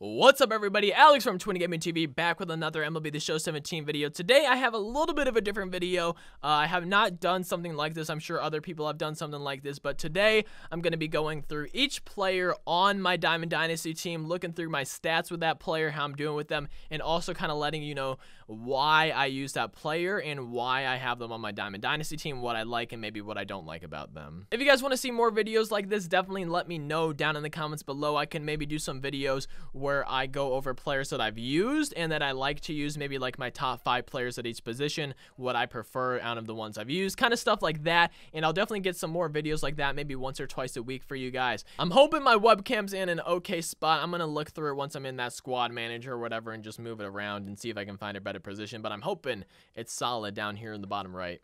What's up, everybody? Alex from TwinGamingTV back with another MLB The Show 17 video. Today I have a little bit of a different video. I have not done something like this. I'm sure other people have done something like this, but today I'm going to be going through each player on my Diamond Dynasty team, looking through my stats with that player, how I'm doing with them, and also kind of letting you know why I use that player and why I have them on my Diamond Dynasty team, what I like and maybe what I don't like about them. If you guys want to see more videos like this, definitely let me know down in the comments below. I can maybe do some videos where I go over players that I've used and that I like to use, maybe like my top 5 players at each position, what I prefer out of the ones I've used, kind of stuff like that. And I'll definitely get some more videos like that, maybe once or twice a week for you guys. I'm hoping my webcam's in an okay spot. I'm gonna look through it once I'm in that squad manager or whatever and just move it around and see if I can find a better position, but I'm hoping it's solid down here in the bottom right.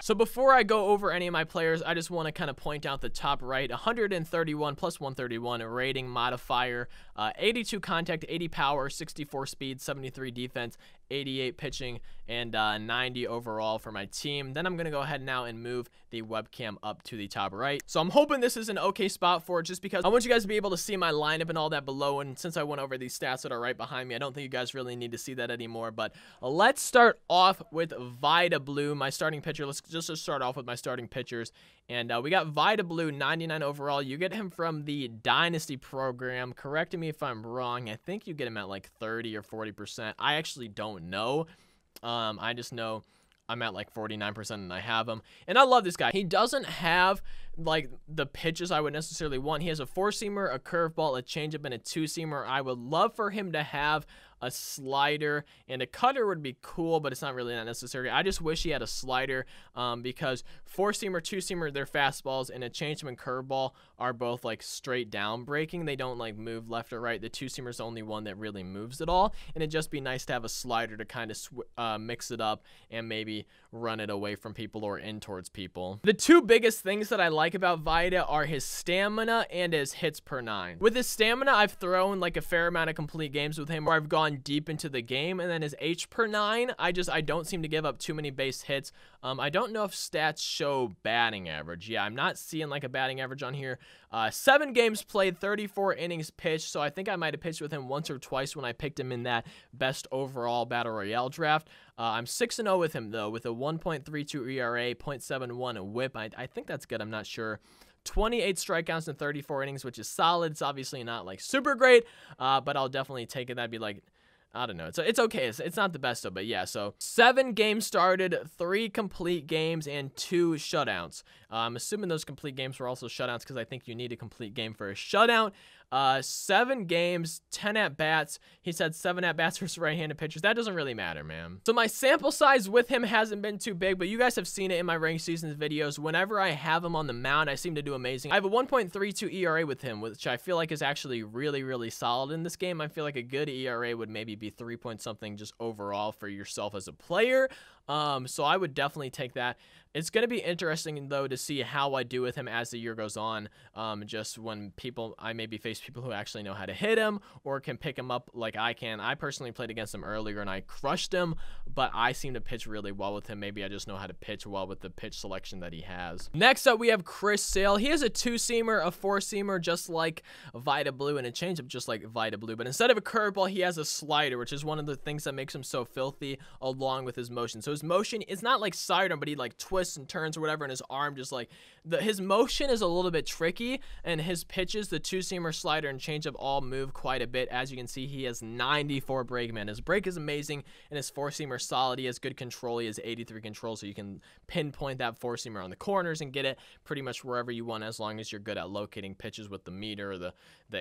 So before I go over any of my players, I just want to kind of point out the top right, 131 plus 131 rating modifier, 82 contact, 80 power, 64 speed, 73 defense, 88 pitching, and 90 overall for my team. Then I'm going to go ahead now and move the webcam up to the top right. So I'm hoping this is an okay spot for it, just because I want you guys to be able to see my lineup and all that below. And since I went over these stats that are right behind me, I don't think you guys really need to see that anymore. But let's start off with Vida Blue, my starting pitcher. Let's just start off with my starting pitchers. And we got Vida Blue, 99 overall. You get him from the Dynasty program. Correct me if I'm wrong. I think you get him at like 30 or 40%. I actually don't know. I just know I'm at like 49% and I have him. And I love this guy. He doesn't have like the pitches I would necessarily want. He has a 4-seamer, a curveball, a changeup, and a 2-seamer. I would love for him to have a slider, and a cutter would be cool, but it's not really that necessary. I just wish he had a slider because 4-seamer, 2-seamer, they're fastballs, and a changeup and curveball are both like straight down breaking. They don't like move left or right. The 2-seamer is the only one that really moves at all, and it'd just be nice to have a slider to kind of mix it up and maybe run it away from people or in towards people. The two biggest things that I like about Vida are his stamina and his hits per 9. With his stamina, I've thrown like a fair amount of complete games with him where I've gone deep into the game, and then his H per 9, I don't seem to give up too many base hits. I don't know if stats show batting average. Yeah, I'm not seeing like a batting average on here. 7 games played, 34 innings pitched, so I think I might have pitched with him once or twice when I picked him in that best overall battle royale draft. I'm 6-0 with him though, with a 1.32 ERA, 0.71 whip. I think that's good. I'm not sure. 28 strikeouts in 34 innings, which is solid. It's obviously not like super great, but I'll definitely take it. That'd be like, I don't know. It's okay. It's not the best though, but yeah. So 7 games started, 3 complete games, and 2 shutouts. I'm assuming those complete games were also shutouts because I think you need a complete game for a shutout. 7 games, 10 at-bats. He's had 7 at-bats versus right-handed pitchers. That doesn't really matter, man. So my sample size with him hasn't been too big, but you guys have seen it in my ranked seasons videos. Whenever I have him on the mound, I seem to do amazing. I have a 1.32 ERA with him, which I feel like is actually really, really solid in this game. I feel like a good ERA would maybe be 3 point something just overall for yourself as a player. So I would definitely take that. It's going to be interesting, though, to see how I do with him as the year goes on. Just when I maybe face people who actually know how to hit him or can pick him up like I can. I personally played against him earlier and I crushed him, but I seem to pitch really well with him. Maybe I just know how to pitch well with the pitch selection that he has. Next up, we have Chris Sale. He has a 2-seamer, a 4-seamer, just like Vida Blue, and a changeup just like Vida Blue. But instead of a curveball, he has a slider, which is one of the things that makes him so filthy, along with his motion. So his motion is not like sidearm, but he like twists and turns or whatever, and his arm just like his motion is a little bit tricky, and his pitches, the 2-seamer, slider, and changeup all move quite a bit. As you can see, he has 94 break, man. His break is amazing, and his 4-seamer solid. He has good control. He has 83 control, so you can pinpoint that 4-seamer on the corners and get it pretty much wherever you want, as long as you're good at locating pitches with the meter or the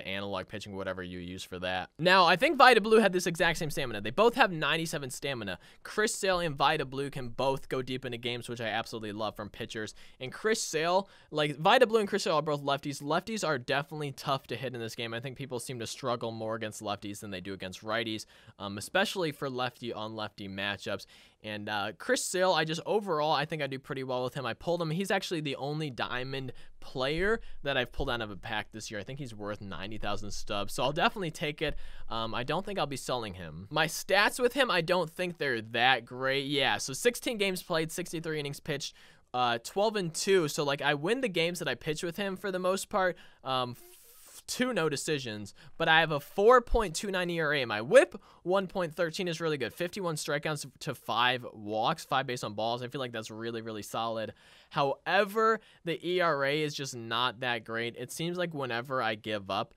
analog pitching, whatever you use for that. Now, I think Vida Blue had this exact same stamina. They both have 97 stamina. Chris Sale and Vida Blue can both go deep into games, which I absolutely love from pitchers. And Chris Sale, like Vida Blue and Chris Sale are both lefties. Lefties are definitely tough to hit in this game. I think people seem to struggle more against lefties than they do against righties, especially for lefty on lefty matchups. And Chris Sale, I think I do pretty well with him. I pulled him. He's actually the only diamond player that I've pulled out of a pack this year. I think he's worth 90,000 stubs, so I'll definitely take it. I don't think I'll be selling him. My stats with him, I don't think they're that great. Yeah, so 16 games played, 63 innings pitched, 12-2. So like I win the games that I pitch with him for the most part. 2 no decisions, but I have a 4.29 ERA. My whip 1.13 is really good. 51 strikeouts to 5 walks, 5 base on balls. I feel like that's really, really solid. However, the ERA is just not that great. It seems like whenever I give up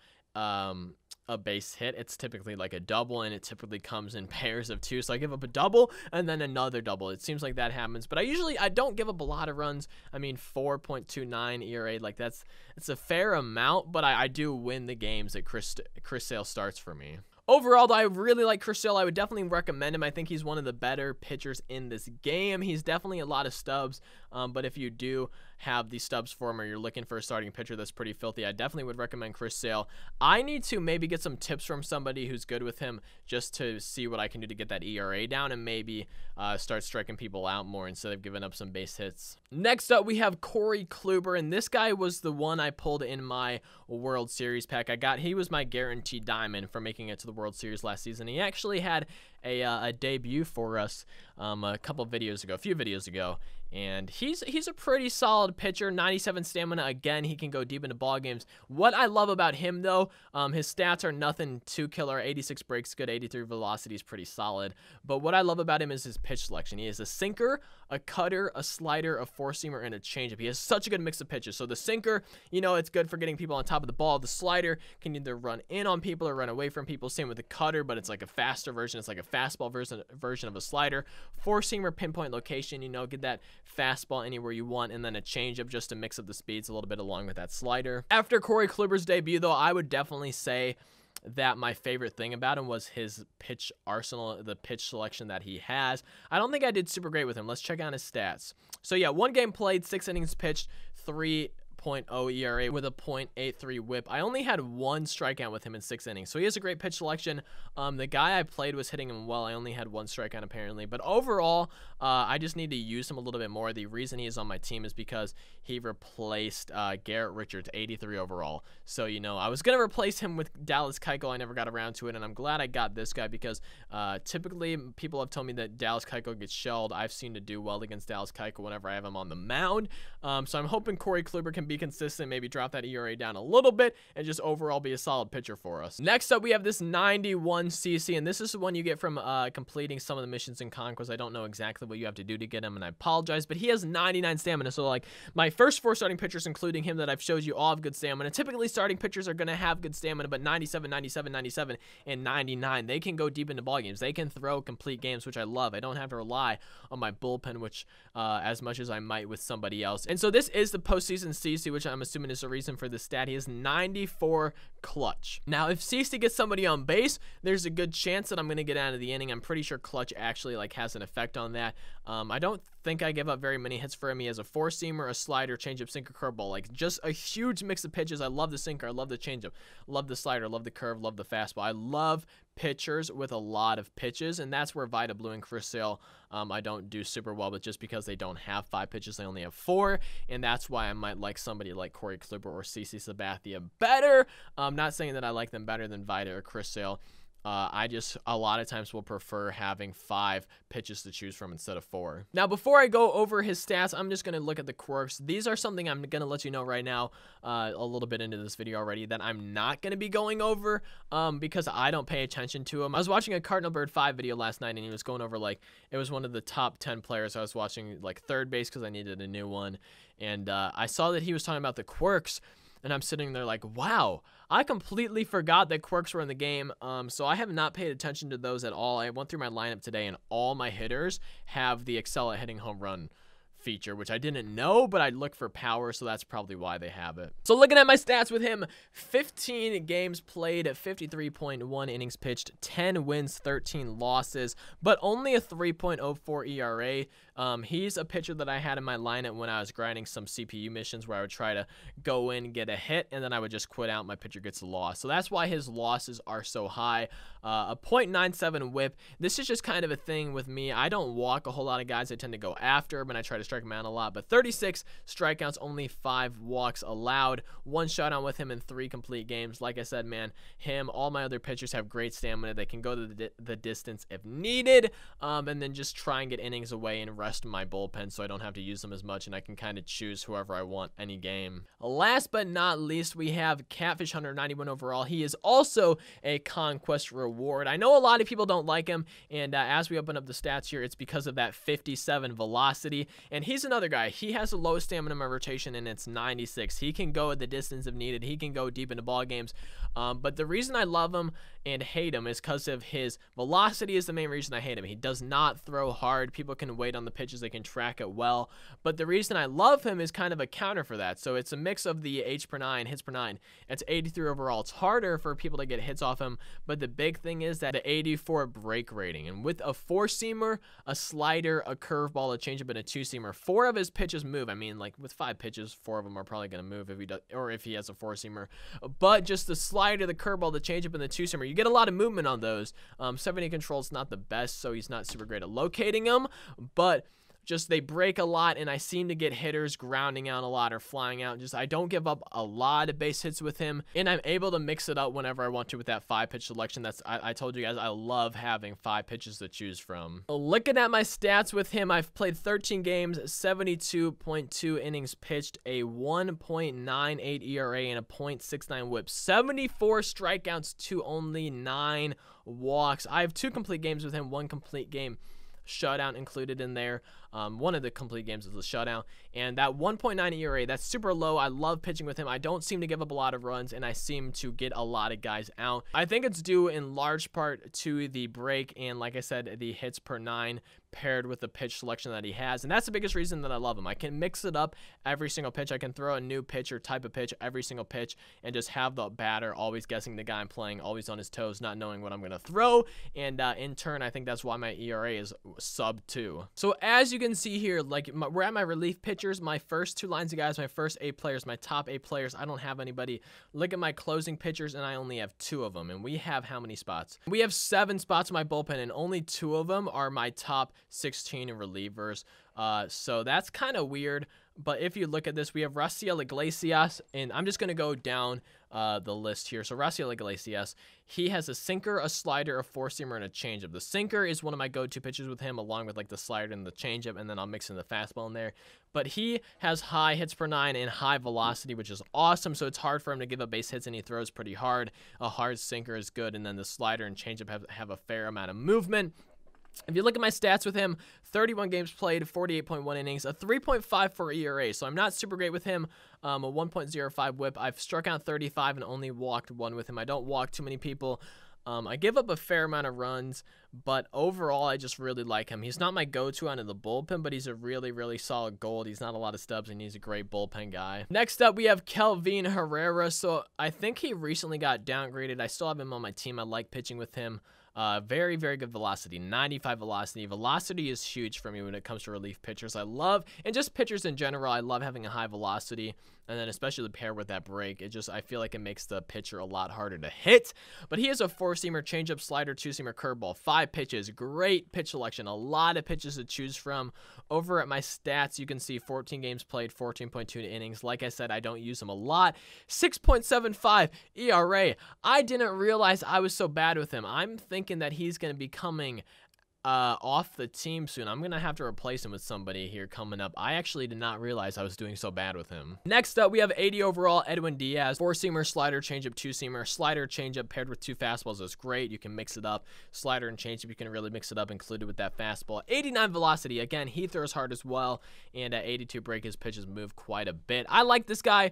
a base hit, it's typically like a double, and it typically comes in pairs of 2. So I give up a double and then another double. It seems like that happens, but I don't give up a lot of runs. I mean, 4.29 ERA, like it's a fair amount, but I do win the games that Chris Sale starts for me. Overall, though, I really like Chris Sale. I would definitely recommend him. I think he's one of the better pitchers in this game. He's definitely a lot of stubs, but if you do have these stubs for him or you're looking for a starting pitcher that's pretty filthy, I definitely would recommend Chris Sale. I need to maybe get some tips from somebody who's good with him just to see what I can do to get that ERA down and maybe start striking people out more instead of giving up some base hits. Next up, we have Corey Kluber, and this guy was the one I pulled in my World Series pack. He was my guaranteed diamond for making it to the World Series last season. He actually had a debut for us a few videos ago, and he's a pretty solid pitcher. 97 stamina. Again, he can go deep into ball games. What I love about him, though, his stats are nothing too killer. 86 breaks good, 83 velocity is pretty solid, but what I love about him is his pitch selection. He has a sinker, a cutter, a slider, a four-seamer, and a changeup. He has such a good mix of pitches. So the sinker, it's good for getting people on top of the ball. The slider can either run in on people or run away from people. Same with the cutter, but it's like a faster version. It's like a fastball version of a slider. Four-seamer, pinpoint location, get that fastball anywhere you want, and then a changeup just to mix up the speeds a little bit along with that slider. After Corey Kluber's debut, though, I would definitely say that my favorite thing about him was his pitch arsenal, the pitch selection that he has. I don't think I did super great with him. Let's check out his stats. So yeah, 1 game played, 6 innings pitched, 3.0 ERA with a .83 whip. I only had 1 strikeout with him in 6 innings, so he has a great pitch selection. The guy I played was hitting him well. I only had 1 strikeout apparently, but overall, I just need to use him a little bit more. The reason he is on my team is because he replaced Garrett Richards, 83 overall. So, I was going to replace him with Dallas Keuchel. I never got around to it, and I'm glad I got this guy because typically people have told me that Dallas Keuchel gets shelled. I've seen to do well against Dallas Keuchel whenever I have him on the mound. So I'm hoping Corey Kluber can be consistent, maybe drop that ERA down a little bit, and just overall be a solid pitcher for us. Next up, we have this 91 CC, and this is the one you get from completing some of the missions in Conquest. I don't know exactly what you have to do to get him, and I apologize, but he has 99 stamina. So like my first 4 starting pitchers, including him that I've showed you, all have good stamina. Typically starting pitchers are going to have good stamina, but 97, 97, 97, and 99, they can go deep into ball games. They can throw complete games, which I love. I don't have to rely on my bullpen, which as much as I might with somebody else. And so this is the postseason CC, which I'm assuming is the reason for the stat. He has 94 clutch. Now, if CC gets somebody on base, there's a good chance that I'm going to get out of the inning. I'm pretty sure clutch actually has an effect on that. I don't think I give up very many hits for him. He has a four-seamer, a slider, changeup, sinker, curveball, just a huge mix of pitches. I love the sinker, I love the changeup, love the slider, love the curve, love the fastball. I love pitchers with a lot of pitches, and that's where Vita Blue and Chris Sale I don't do super well with, just because they don't have 5 pitches, they only have 4, and that's why I might like somebody like Corey Kluber or CC Sabathia better. I'm not saying that I like them better than Vita or Chris Sale. I just a lot of times will prefer having 5 pitches to choose from instead of 4. Now, before I go over his stats, I'm just going to look at the quirks. These are something I'm going to let you know right now, a little bit into this video already, that I'm not going to be going over because I don't pay attention to him. I was watching a Cardinal Bird 5 video last night, and he was going over, it was one of the top 10 players. I was watching, third base because I needed a new one, and I saw that he was talking about the quirks. And I'm sitting there like, wow, I completely forgot that quirks were in the game. So I have not paid attention to those at all. I went through my lineup today, and all my hitters have the excel at hitting home run feature, which I didn't know, but I look for power, so that's probably why they have it. So looking at my stats with him, 15 games played, 53.1 innings pitched, 10 wins, 13 losses, but only a 3.04 ERA. He's a pitcher that I had in my lineup when I was grinding some CPU missions where I would try to go in, get a hit, and then I would just quit out. My pitcher gets a loss. So that's why his losses are so high. A .97 whip. This is just kind of a thing with me. I don't walk a whole lot of guys. I tend to go after them, and I try to strike them out a lot. But 36 strikeouts, only 5 walks allowed. 1 shutout with him in 3 complete games. Like I said, man, all my other pitchers have great stamina. They can go to the distance if needed, and then just try and get innings away and rush rest of my bullpen so I don't have to use them as much, and I can kind of choose whoever I want any game. Last but not least, we have Catfish Hunter, 91 overall. He is also a Conquest reward. I know a lot of people don't like him, and as we open up the stats here, it's because of that 57 velocity, and he's another guy. He has the lowest stamina in my rotation, and it's 96. He can go the distance if needed. He can go deep into ball games, but the reason I love him and hate him is because of his velocity is the main reason I hate him. He does not throw hard. People can wait on the pitches. They can track it well, but the reason I love him is kind of a counter for that. So it's a mix of the H per 9, hits per 9. It's 83 overall. It's harder for people to get hits off him, but the big thing is that the 84 break rating, and with a 4-seamer, a slider, a curveball, a changeup, and a 2-seamer, 4 of his pitches move. I mean, like with 5 pitches, 4 of them are probably going to move if he does, or if he has a 4-seamer. But just the slider, the curveball, the changeup, and the 2-seamer, you get a lot of movement on those. 70 control is not the best, so he's not super great at locating them, but just they break a lot, and I seem to get hitters grounding out a lot or flying out. Just I don't give up a lot of base hits with him, and I'm able to mix it up whenever I want to with that 5-pitch selection. I told you guys I love having 5 pitches to choose from. Looking at my stats with him, I've played 13 games, 72.2 innings pitched, a 1.98 ERA, and a .69 WHIP, 74 strikeouts to only 9 walks. I have 2 complete games with him, 1 complete game shutout included in there. One of the complete games is a shutout, and that 1.9 ERA, that's super low. I love pitching with him. I don't seem to give up a lot of runs, and I seem to get a lot of guys out. I think it's due in large part to the break and, like I said, the hits per 9 paired with the pitch selection that he has, and that's the biggest reason that I love him. I can mix it up every single pitch. I can throw a new pitch or type of pitch every single pitch and just have the batter always guessing the guy I'm playing, always on his toes, not knowing what I'm going to throw, and in turn, I think that's why my ERA is sub 2. So as you can see here, like we're at my relief pitchers, my first 2 lines of guys, my first 8 players, my top 8 players. I don't have anybody. Look at my closing pitchers, and I only have 2 of them, and we have how many spots? We have 7 spots in my bullpen, and only 2 of them are my top 16 relievers. So that's kind of weird. But if you look at this, we have Raciel Iglesias, and I'm just going to go down the list here. So Raciel Iglesias, he has a sinker, a slider, a 4-seamer, and a changeup. The sinker is one of my go-to pitches with him, along with like the slider and the changeup, and then I'll mix in the fastball in there. But he has high hits per 9 and high velocity, which is awesome. So it's hard for him to give up base hits, and he throws pretty hard. A hard sinker is good, and then the slider and changeup have a fair amount of movement. If you look at my stats with him, 31 games played, 48.1 innings, a 3.54 ERA. So I'm not super great with him. A 1.05 WHIP. I've struck out 35 and only walked 1 with him. I don't walk too many people. I give up a fair amount of runs, but overall, I just really like him. He's not my go-to out of the bullpen, but he's a really, really solid gold. He's not a lot of stubs, and he's a great bullpen guy. Next up, we have Kelvin Herrera. So I think he recently got downgraded. I still have him on my team. I like pitching with him. Very, very good velocity, 95 velocity. Velocity is huge for me when it comes to relief pitchers. I love, and just pitchers in general, I love having a high velocity, and then especially paired with that break. I feel like it makes the pitcher a lot harder to hit. But he has a 4-seamer, changeup, slider, 2-seamer, curveball, 5 pitches. Great pitch selection, a lot of pitches to choose from. Over at my stats, you can see 14 games played, 14.2 innings. Like I said, I don't use him a lot. 6.75 ERA. I didn't realize I was so bad with him. I'm thinking that he's going to be coming off the team soon. I'm going to have to replace him with somebody here coming up. I actually did not realize I was doing so bad with him. Next up, we have 80 overall, Edwin Diaz. 4-seamer, slider, changeup, 2-seamer. Slider, changeup paired with 2 fastballs is great. You can mix it up. Slider and changeup, you can really mix it up, included with that fastball. 89 velocity. Again, he throws hard as well. And at 82 break, his pitches move quite a bit. I like this guy.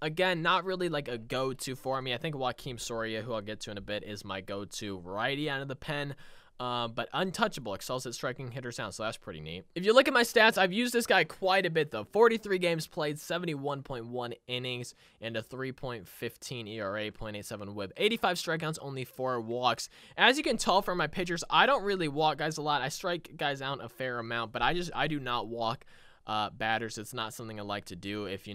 Again, not really like a go-to for me. I think Joakim Soria, who I'll get to in a bit, is my go-to righty out of the pen. But untouchable, excels at striking hitters out, so that's pretty neat. If you look at my stats, I've used this guy quite a bit, though. 43 games played, 71.1 innings, and a 3.15 ERA, 0.87 WHIP. 85 strikeouts, only 4 walks. As you can tell from my pitchers, I don't really walk guys a lot. I strike guys out a fair amount, but I do not walk batters. It's not something I like to do. If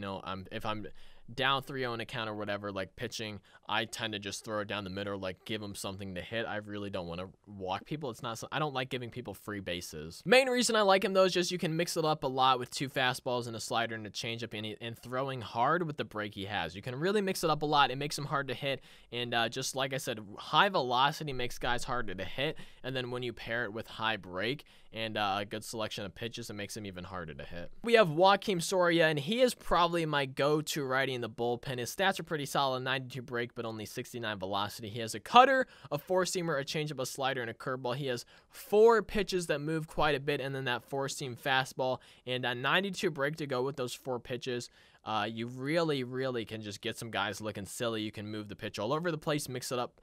I'm down 3-0 in a count or whatever, like pitching, I tend to just throw it down the middle, like give them something to hit. I really don't want to walk people. It's not, I don't like giving people free bases. Main reason I like him though is just you can mix it up a lot with 2 fastballs and a slider and a changeup, and throwing hard with the break he has. You can really mix it up a lot. It makes him hard to hit, and just like I said, high velocity makes guys harder to hit, and then when you pair it with high break and a good selection of pitches, it makes him even harder to hit. We have Joakim Soria, and he is probably my go-to righty in the bullpen. His stats are pretty solid, 92 break, but only 69 velocity. He has a cutter, a 4-seamer, a changeup, a slider, and a curveball. He has 4 pitches that move quite a bit, and then that 4-seam fastball, and a 92 break to go with those 4 pitches. You really can just get some guys looking silly. You can move the pitch all over the place, mix up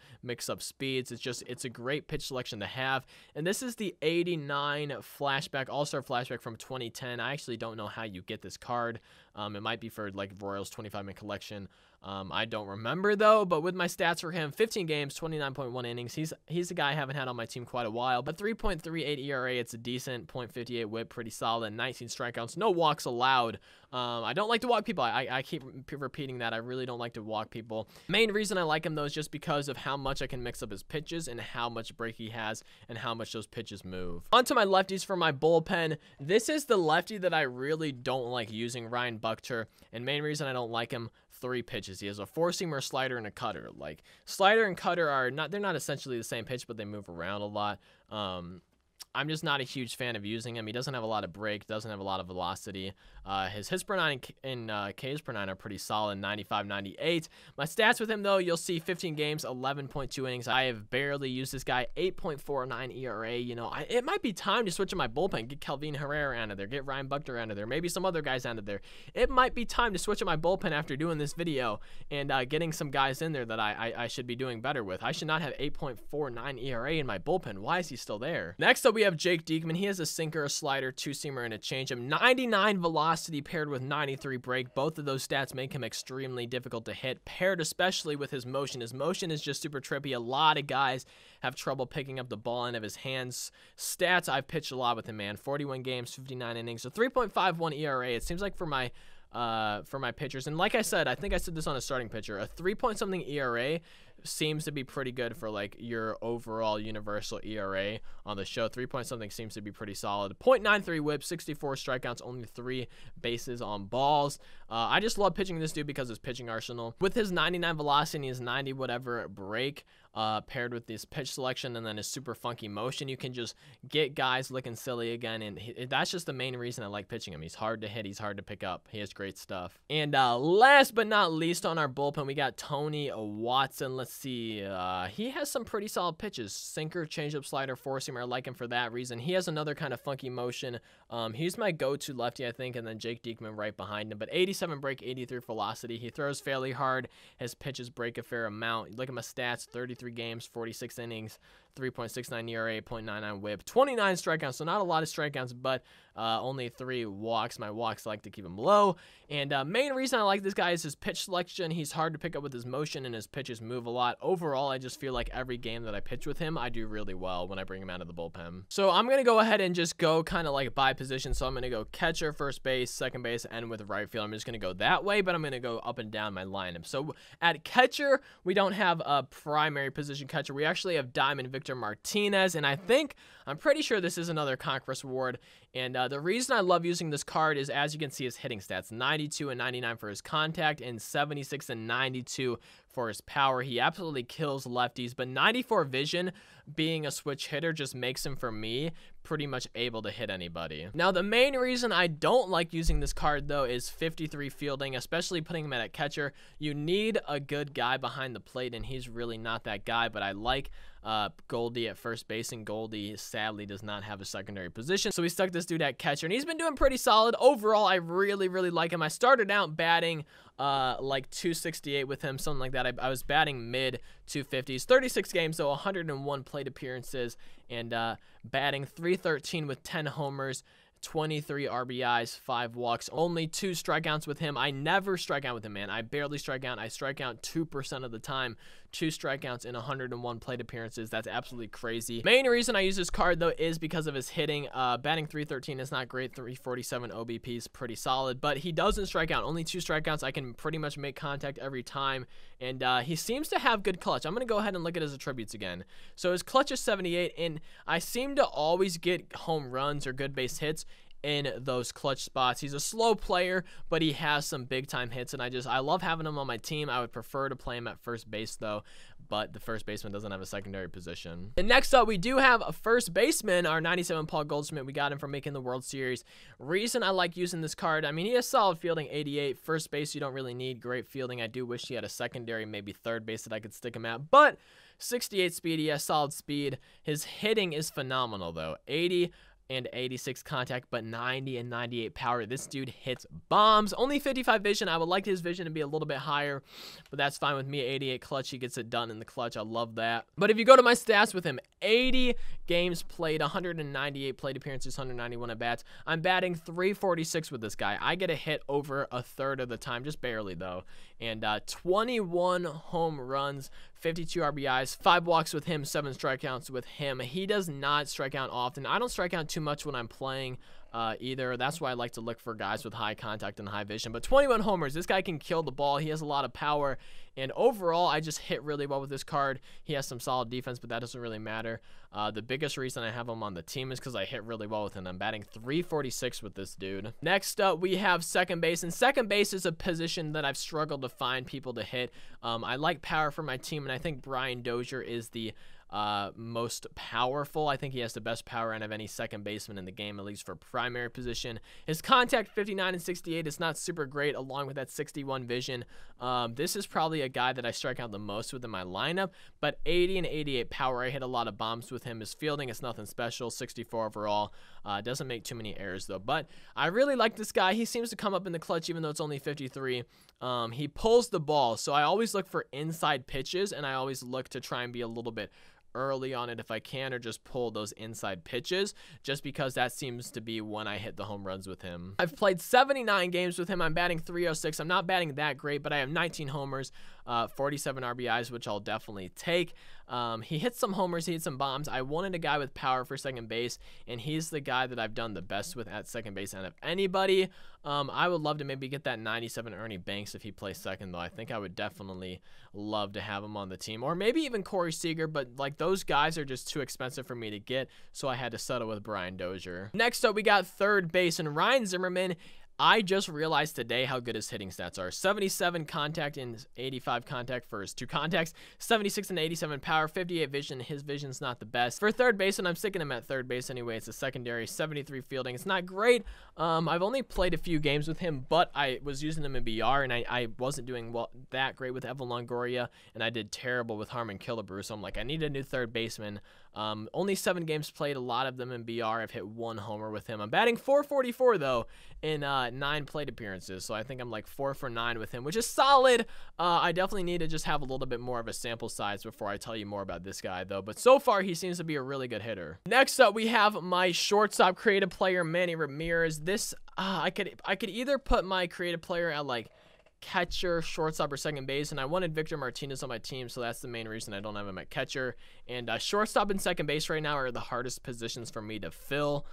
speeds. It's a great pitch selection to have. And this is the 89 flashback, all-star flashback from 2010. I actually don't know how you get this card. It might be for like Royals 25-man collection. I don't remember though, but with my stats for him, 15 games, 29.1 innings. He's a guy I haven't had on my team quite a while, but 3.38 ERA, it's a decent, .58 whip, pretty solid, 19 strikeouts, no walks allowed. I don't like to walk people. I keep repeating that. I really don't like to walk people. Main reason I like him though is just because of how much I can mix up his pitches and how much break he has and how much those pitches move. On to my lefties for my bullpen. This is the lefty that I really don't like using, Ryan Buchter, and main reason I don't like him, 3 pitches. He has a 4-seamer, slider, and a cutter. Like, slider and cutter are not, they're not essentially the same pitch, but they move around a lot. I'm just not a huge fan of using him. He doesn't have a lot of break, doesn't have a lot of velocity. His hits per 9 and Ks per 9 are pretty solid, 95, 98. My stats with him, though, you'll see 15 games, 11.2 innings. I have barely used this guy, 8.49 ERA. You know, it might be time to switch to my bullpen, get Kelvin Herrera out of there, get Ryan Buchter out of there, maybe some other guys out of there. It might be time to switch to my bullpen after doing this video and getting some guys in there that I should be doing better with. I should not have 8.49 ERA in my bullpen. Why is he still there? Next up, we have Jake Diekman. He has a sinker, a slider, 2-seamer, and a changeup. 99 velocity paired with 93 break. Both of those stats make him extremely difficult to hit, paired especially with his motion. His motion is just super trippy. A lot of guys have trouble picking up the ball out of his hands. Stats, I've pitched a lot with him, man. 41 games, 59 innings, so 3.51 ERA. It seems like for my pitchers, and like I said, I think I said this on a starting pitcher, a 3-point-something ERA seems to be pretty good for like your overall universal ERA on the show. 3-point-something seems to be pretty solid. .93 whip, 64 strikeouts, only 3 bases on balls. I just love pitching this dude because of his pitching arsenal. With his 99 velocity and his 90 whatever break, paired with this pitch selection and then his super funky motion, you can just get guys looking silly again, and that's just the main reason I like pitching him. He's hard to hit, he's hard to pick up, he has great stuff. And last but not least on our bullpen, we got Tony Watson. Let's see, he has some pretty solid pitches, sinker, changeup, slider, 4-seamer. I like him for that reason. He has another kind of funky motion. He's my go-to lefty, I think, and then Jake Diekman right behind him. But 87 break, 83 velocity. He throws fairly hard. His pitches break a fair amount. Look at my stats, 33 games, 46 innings, 3.69 ERA, .99 whip, 29 strikeouts, so not a lot of strikeouts, but only 3 walks. My walks, I like to keep him low. And main reason I like this guy is his pitch selection. He's hard to pick up with his motion, and his pitches move a lot. Overall, I just feel like every game that I pitch with him, I do really well when I bring him out of the bullpen. So I'm going to go ahead and just go kind of like by position. So I'm going to go catcher, first base, second base, and with right field. I'm just going to go that way, but I'm going to go up and down my lineup. So at catcher, we don't have a primary position catcher. We actually have Diamond Victor Martinez, and I'm pretty sure this is another Conquest Award. And the reason I love using this card is, as you can see, his hitting stats, 92 and 99 for his contact and 76 and 92 for his power. He absolutely kills lefties, but 94 vision, being a switch hitter, just makes him, for me, pretty much able to hit anybody. Now, the main reason I don't like using this card, though, is 53 fielding, especially putting him at catcher. You need a good guy behind the plate, and he's really not that guy, but I like Goldie at first base, and Goldie sadly does not have a secondary position, so we stuck this dude at catcher, and he's been doing pretty solid. Overall, I really like him. I started out batting like 268 with him, something like that. I was batting mid 250s, 36 games, so 101 plate appearances, and batting 313 with 10 homers, 23 RBIs, 5 walks, only 2 strikeouts with him. I never strike out with him, man. I barely strike out. I strike out 2% of the time. 2 strikeouts in 101 plate appearances. That's absolutely crazy. Main reason I use this card, though, is because of his hitting. Batting 313 is not great. 347 OBP is pretty solid, but he doesn't strike out. Only 2 strikeouts. I can pretty much make contact every time, and he seems to have good clutch. I'm going to go ahead and look at his attributes again. So his clutch is 78, and I seem to always get home runs or good base hits in those clutch spots. He's a slow player, but he has some big time hits, and I love having him on my team. I would prefer to play him at first base though, but the first baseman doesn't have a secondary position. And next up, we do have a first baseman, our 97 Paul Goldschmidt. We got him from making the World Series. Reason I like using this card, I mean, he has solid fielding, 88. First base, you don't really need great fielding. I do wish he had a secondary, maybe third base that I could stick him at, but 68 speed, he has solid speed. His hitting is phenomenal though, 80 and 86 contact, but 90 and 98 power. This dude hits bombs. Only 55 vision. I would like his vision to be a little bit higher, but that's fine with me. 88 clutch. He gets it done in the clutch. I love that. But if you go to my stats with him, 80 games played, 198 plate appearances, 191 at bats. I'm batting 346 with this guy. I get a hit over a third of the time, just barely though. And 21 home runs, 52 RBIs, 5 walks with him, 7 strikeouts with him. He does not strike out often. I don't strike out too much when I'm playing either. That's why I like to look for guys with high contact and high vision. But 21 homers. This guy can kill the ball. He has a lot of power. And overall, I just hit really well with this card. He has some solid defense, but that doesn't really matter. The biggest reason I have him on the team is because I hit really well with him. I'm batting 346 with this dude. Next up, we have second base. And second base is a position that I've struggled to find people to hit. I like power for my team, and I think Brian Dozier is the most powerful. I think he has the best power out of any second baseman in the game, at least for primary position. His contact 59 and 68 is not super great, along with that 61 vision. This is probably a guy that I strike out the most with in my lineup, but 80 and 88 power. I hit a lot of bombs with him. His fielding is nothing special, 64 overall. Doesn't make too many errors though, but I really like this guy. He seems to come up in the clutch even though it's only 53. He pulls the ball, so I always look for inside pitches, and I always look to try and be a little bit early on it if I can, or just pull those inside pitches, just because that seems to be when I hit the home runs with him. I've played 79 games with him. I'm batting 306. I'm not batting that great, but I have 19 homers, 47 RBIs, which I'll definitely take. He hits some homers, he hits some bombs. I wanted a guy with power for second base, and he's the guy that I've done the best with at second base out of anybody. I would love to maybe get that 97 Ernie Banks if he plays second, though. I think I would definitely love to have him on the team, or maybe even Corey Seager, but like those guys are just too expensive for me to get, so I had to settle with Brian Dozier. Next up, we got third base, and Ryan Zimmerman. I just realized today how good his hitting stats are. 77 contact and 85 contact for his 2 contacts. 76 and 87 power, 58 vision. His vision's not the best. For third base, and I'm sticking him at third base anyway, it's a secondary. 73 fielding. It's not great. I've only played a few games with him, but I was using him in BR, and I wasn't doing that great with Evan Longoria, and I did terrible with Harmon Killebrew, so I'm like, I need a new third baseman. Only 7 games played, a lot of them in BR. I've hit 1 homer with him. I'm batting 444 though in 9 plate appearances, so I think I'm like 4 for 9 with him, which is solid. I definitely need to just have a little bit more of a sample size before I tell you more about this guy though, but so far he seems to be a really good hitter. Next up, we have my shortstop creative player, Manny Ramirez. This I could either put my creative player at like catcher, shortstop, or second base, and I wanted Victor Martinez on my team, so that's the main reason I don't have him at catcher. And shortstop and second base right now are the hardest positions for me to fill,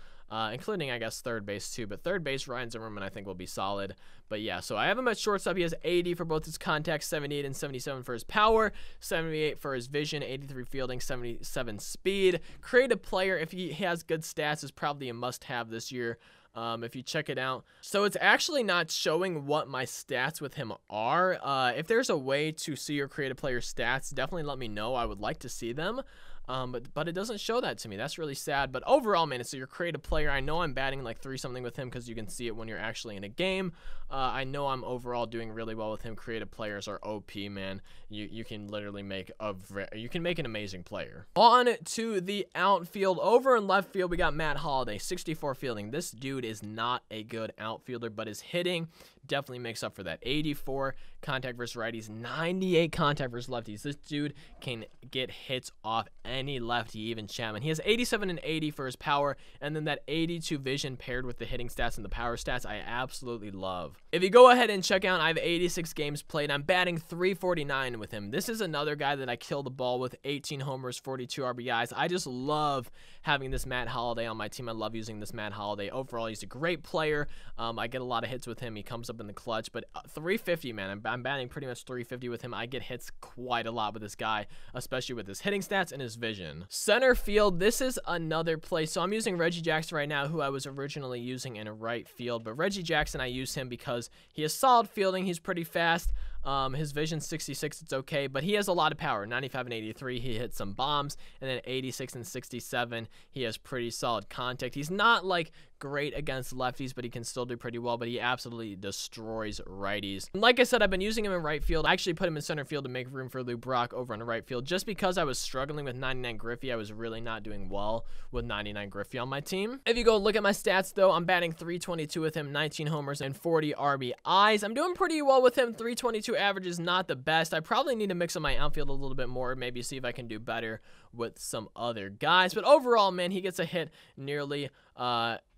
including, I guess, third base too. But third base, Ryan Zimmerman, I think, will be solid. But yeah, so I have him at shortstop. He has 80 for both his contacts, 78 and 77 for his power, 78 for his vision, 83 fielding, 77 speed. Creative player, if he has good stats, is probably a must-have this year. If you check it out. So it's actually not showing what my stats with him are. If there's a way to see your creative player stats, definitely let me know. I would like to see them. But it doesn't show that to me. That's really sad. But overall, man, it's your creative player. I know I'm batting like 3-something with him because you can see it when you're actually in a game. I know I'm overall doing really well with him. Creative players are OP, man. You can literally make an amazing player. On to the outfield. Over in left field, we got Matt Holliday, 64 fielding. This dude is not a good outfielder, but his hitting definitely makes up for that. 84 contact versus righties, 98 contact versus lefties. This dude can get hits off any lefty, even Chapman. He has 87 and 80 for his power, and then that 82 vision paired with the hitting stats and the power stats, I absolutely love. If you go ahead and check out, I have 86 games played. I'm batting 349 with him. This is another guy that I kill the ball with, 18 homers, 42 RBIs. I just love having this Matt Holliday on my team. I love using this Matt Holliday. Overall, he's a great player. I get a lot of hits with him. He comes up in the clutch, but 350, man. I'm batting pretty much 350 with him. I get hits quite a lot with this guy, especially with his hitting stats and his vision. Center field, this is another place. So I'm using Reggie Jackson right now, who I was originally using in right field, but Reggie Jackson, I use him because he has solid fielding. He's pretty fast. His vision 66, it's okay, but he has a lot of power. 95 and 83, he hits some bombs, and then 86 and 67, he has pretty solid contact. He's not like great against lefties, but he can still do pretty well, but he absolutely destroys righties. And like I said, I've been using him in right field. I actually put him in center field to make room for Lou Brock over on the right field, just because I was struggling with 99 Griffey. I was really not doing well with 99 Griffey on my team. If you go look at my stats, though, I'm batting 322 with him, 19 homers, and 40 RBIs. I'm doing pretty well with him. 322 average is not the best. I probably need to mix up my outfield a little bit more, maybe see if I can do better with some other guys. But overall, man, he gets a hit nearly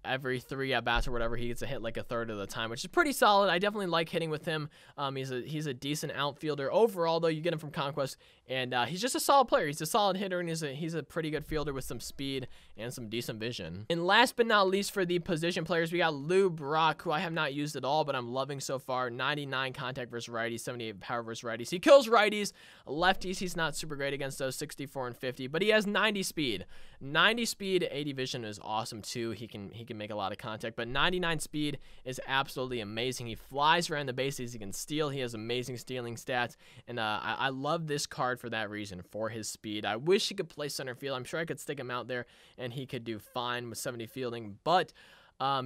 every 3 at-bats or whatever. He gets a hit like a third of the time, which is pretty solid. I definitely like hitting with him. He's a decent outfielder. Overall, though, you get him from Conquest, and he's just a solid player. He's a solid hitter, and he's a pretty good fielder with some speed and some decent vision. And last but not least, for the position players, we got Lou Brock, who I have not used at all, but I'm loving so far. 99 contact versus righties, 78 power versus righties. He kills righties. Lefties, he's not super great against those, 64 and 50, but he has 90 speed. 90 speed, 80 vision is awesome too. He can make a lot of contact, but 99 speed is absolutely amazing. He flies around the bases. He can steal. He has amazing stealing stats, and I love this card for that reason, for his speed. I wish he could play center field. I'm sure I could stick him out there, and he could do fine with 70 fielding, but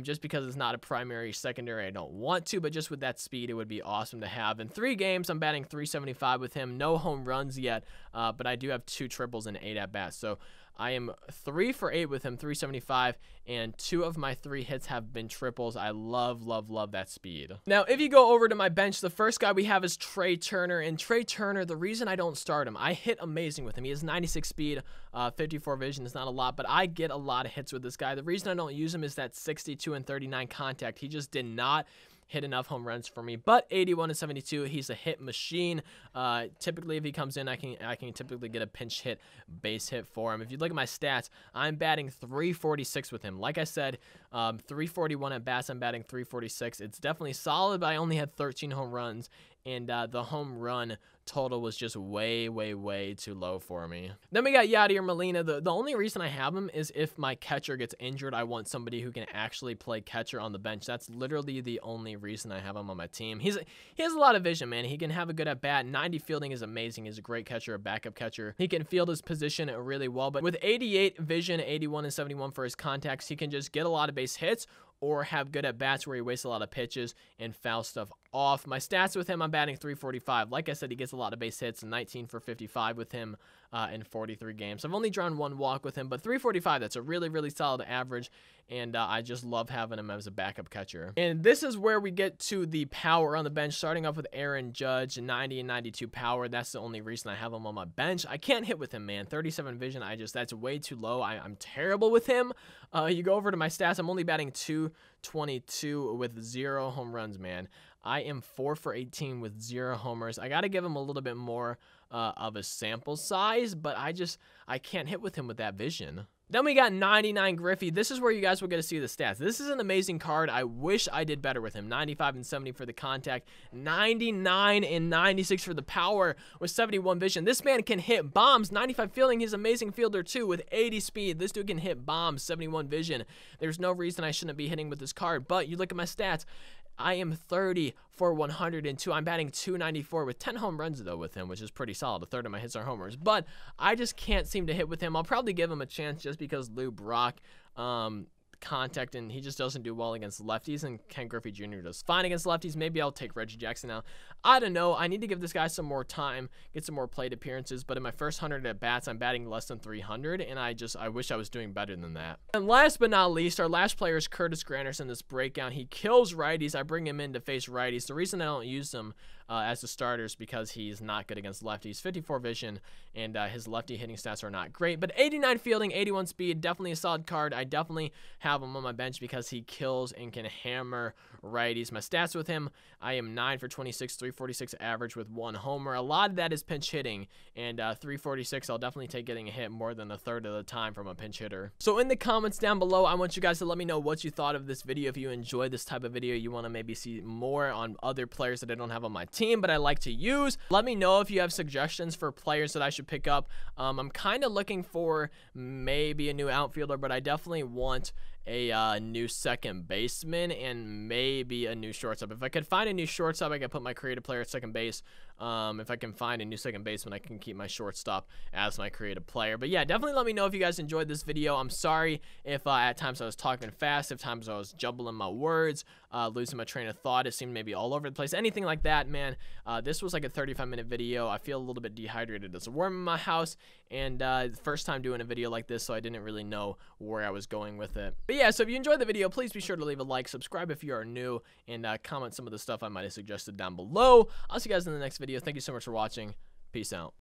just because it's not a primary, secondary, I don't want to, but just with that speed, it would be awesome to have. In 3 games, I'm batting 375 with him. No home runs yet, but I do have 2 triples and 8 at-bats, so I am 3 for 8 with him, 375, and 2 of my 3 hits have been triples. I love, love, love that speed. Now, if you go over to my bench, the first guy we have is Trey Turner, and Trey Turner, the reason I don't start him, I hit amazing with him. He has 96 speed, 54 vision is not a lot, but I get a lot of hits with this guy. The reason I don't use him is that 62 and 39 contact. He just did not hit enough home runs for me, but 81 and 72, he's a hit machine. Typically, if he comes in, I can typically get a pinch hit base hit for him. If you look at my stats, I'm batting 346 with him. Like I said, 341 at bats, I'm batting 346. It's definitely solid, but I only had 13 home runs, and the home run total was just way, way, way too low for me. Then we got Yadier Molina. The only reason I have him is if my catcher gets injured, I want somebody who can actually play catcher on the bench. That's literally the only reason I have him on my team. He has a lot of vision, man. He can have a good at-bat. 90 fielding is amazing. He's a great catcher, a backup catcher. He can field his position really well, but with 88 vision, 81 and 71 for his contacts, he can just get a lot of base hits or have good at-bats where he wastes a lot of pitches and foul stuff off. My stats with him, I'm batting 345. Like I said, he gets a lot of base hits, 19 for 55 with him in 43 games. I've only drawn 1 walk with him, but 345, that's a really, really solid average, and I just love having him as a backup catcher. And this is where we get to the power on the bench, starting off with Aaron Judge, 90 and 92 power. That's the only reason I have him on my bench. I can't hit with him, man. 37 vision, that's way too low. I'm terrible with him. You go over to my stats, I'm only batting 222 with 0 home runs, man. I am 4 for 18 with 0 homers. I got to give him a little bit more of a sample size, but I can't hit with him with that vision. Then we got 99 Griffey. This is where you guys will get to see the stats. This is an amazing card. I wish I did better with him. 95 and 70 for the contact, 99 and 96 for the power with 71 vision. This man can hit bombs. 95 fielding. He's an amazing fielder too with 80 speed. This dude can hit bombs, 71 vision. There's no reason I shouldn't be hitting with this card, but you look at my stats. I am 30 for 102. I'm batting 294 with 10 home runs, though, with him, which is pretty solid. A third of my hits are homers. But I just can't seem to hit with him. I'll probably give him a chance just because Lou Brock contact, and he just doesn't do well against lefties, and Ken Griffey Jr. does fine against lefties. Maybe I'll take Reggie Jackson now. I don't know. I need to give this guy some more time, get some more plate appearances, but in my first 100 at-bats, I'm batting less than 300, and I wish I was doing better than that. And last but not least, our last player is Curtis Granderson. This breakdown, he kills righties. I bring him in to face righties. The reason I don't use him as a starter is because he's not good against lefties. 54 vision, and his lefty hitting stats are not great, but 89 fielding, 81 speed, definitely a solid card. I definitely have him on my bench because he kills and can hammer righties. My stats with him, I am 9 for 26, 346 average with 1 homer. A lot of that is pinch hitting, and 346, I'll definitely take getting a hit more than a third of the time from a pinch hitter. So in the comments down below, I want you guys to let me know what you thought of this video. If you enjoyed this type of video, you want to maybe see more on other players that I don't have on my team but I like to use. Let me know if you have suggestions for players that I should pick up. I'm kind of looking for maybe a new outfielder, but I definitely want a new second baseman and maybe a new shortstop. If I could find a new shortstop, I could put my creative player at second base. If I can find a new second baseman, I can keep my shortstop as my creative player. But yeah, definitely let me know if you guys enjoyed this video. I'm sorry if at times I was talking fast, if times I was jumbling my words, losing my train of thought. It seemed maybe all over the place. Anything like that, man. This was like a 35-minute video. I feel a little bit dehydrated. There's a worm in my house, and first time doing a video like this, so I didn't really know where I was going with it. But yeah, so if you enjoyed the video, please be sure to leave a like, subscribe if you are new, and comment some of the stuff I might have suggested down below. I'll see you guys in the next video. Thank you so much for watching. Peace out.